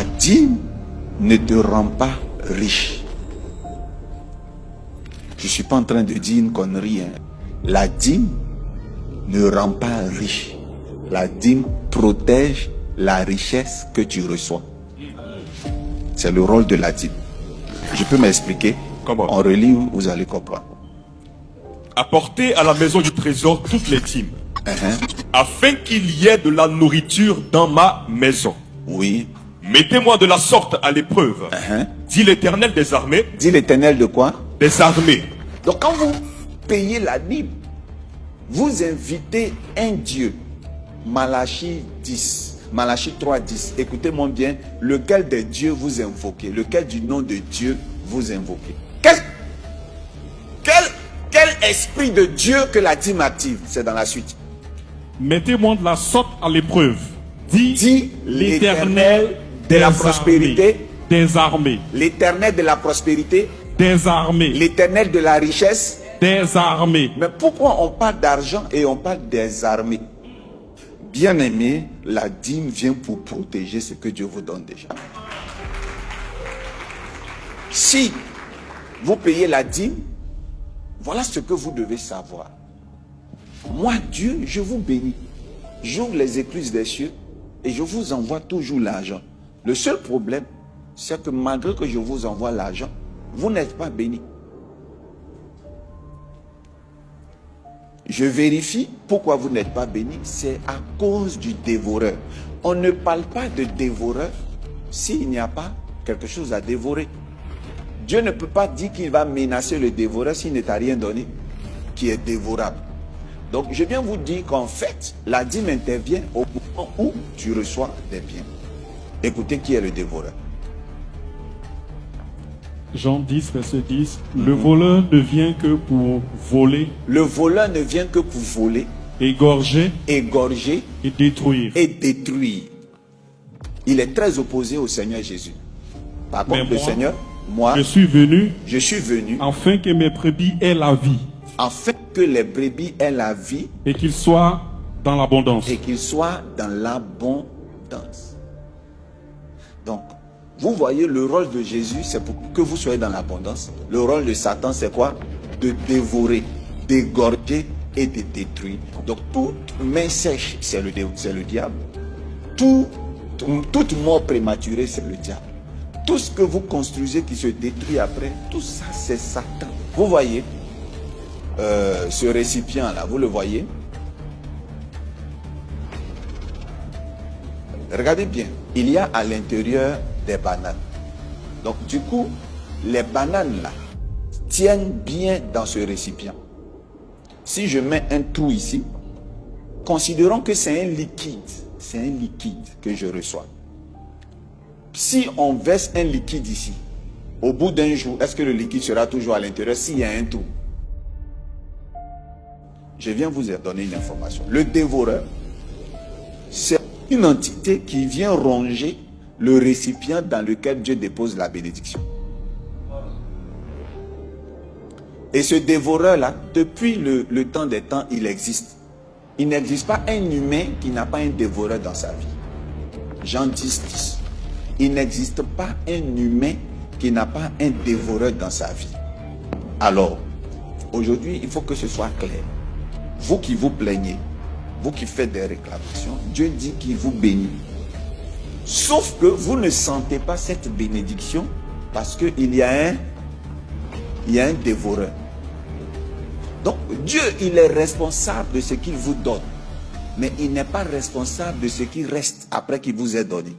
La dîme ne te rend pas riche. Je ne suis pas en train de dire une connerie. La dîme ne rend pas riche. La dîme protège la richesse que tu reçois. C'est le rôle de la dîme. Je peux m'expliquer? Comment? On relit, vous allez comprendre. Apportez à la maison du trésor toutes les dîmes, afin qu'il y ait de la nourriture dans ma maison. Oui. Mettez-moi de la sorte à l'épreuve, dit l'Éternel des armées. Dit l'Éternel de quoi? Des armées. Donc quand vous payez la dîme, vous invitez un Dieu. Malachie 10, Malachie 3, 10. Écoutez-moi bien, lequel des dieux vous invoquez? Lequel du nom de Dieu vous invoquez? Quel esprit de Dieu que la dîme active? C'est dans la suite. Mettez-moi de la sorte à l'épreuve, dit l'Éternel de la prospérité, des armées. L'Éternel de la prospérité, des armées. L'Éternel de la richesse, des armées. Mais pourquoi on parle d'argent et on parle des armées? Bien aimé, la dîme vient pour protéger ce que Dieu vous donne déjà. Si vous payez la dîme, voilà ce que vous devez savoir. Moi, Dieu, je vous bénis. J'ouvre les écluses des cieux et je vous envoie toujours l'argent. Le seul problème, c'est que malgré que je vous envoie l'argent, vous n'êtes pas bénis. Je vérifie pourquoi vous n'êtes pas bénis. C'est à cause du dévoreur. On ne parle pas de dévoreur s'il n'y a pas quelque chose à dévorer. Dieu ne peut pas dire qu'il va menacer le dévoreur s'il ne t'a rien donné qui est dévorable. Donc je viens vous dire qu'en fait, la dîme intervient au moment où tu reçois des biens. Écoutez qui est le dévoreur. Jean 10, verset 10. Le voleur ne vient que pour voler. Le voleur ne vient que pour voler, égorger et détruire. Il est très opposé au Seigneur Jésus. Par contre, le Seigneur, moi, je suis venu afin que mes brebis aient la vie. Afin que les brebis aient la vie. Et qu'ils soient dans l'abondance. Donc, vous voyez, le rôle de Jésus, c'est pour que vous soyez dans l'abondance. Le rôle de Satan, c'est quoi? De dévorer, d'égorger et de détruire. Donc, toute main sèche, c'est le diable. Toute mort prématurée, c'est le diable. Tout ce que vous construisez qui se détruit après, tout ça, c'est Satan. Vous voyez, ce récipient-là, vous le voyez? Regardez bien, il y a à l'intérieur des bananes. Donc du coup, les bananes là tiennent bien dans ce récipient. Si je mets un trou ici, considérons que c'est un liquide que je reçois. Si on verse un liquide ici, au bout d'un jour, est-ce que le liquide sera toujours à l'intérieur s'il y a un trou? Je viens vous donner une information. Le dévoreur, c'est une entité qui vient ronger le récipient dans lequel Dieu dépose la bénédiction. Et ce dévoreur-là, depuis le temps des temps, il existe. Il n'existe pas un humain qui n'a pas un dévoreur dans sa vie. Jean 10, 10. Il n'existe pas un humain qui n'a pas un dévoreur dans sa vie. Alors, aujourd'hui, il faut que ce soit clair. Vous qui vous plaignez, vous qui faites des réclamations, Dieu dit qu'il vous bénit. Sauf que vous ne sentez pas cette bénédiction parce qu'il y a un dévoreur. Donc Dieu, il est responsable de ce qu'il vous donne, mais il n'est pas responsable de ce qui reste après qu'il vous ait donné.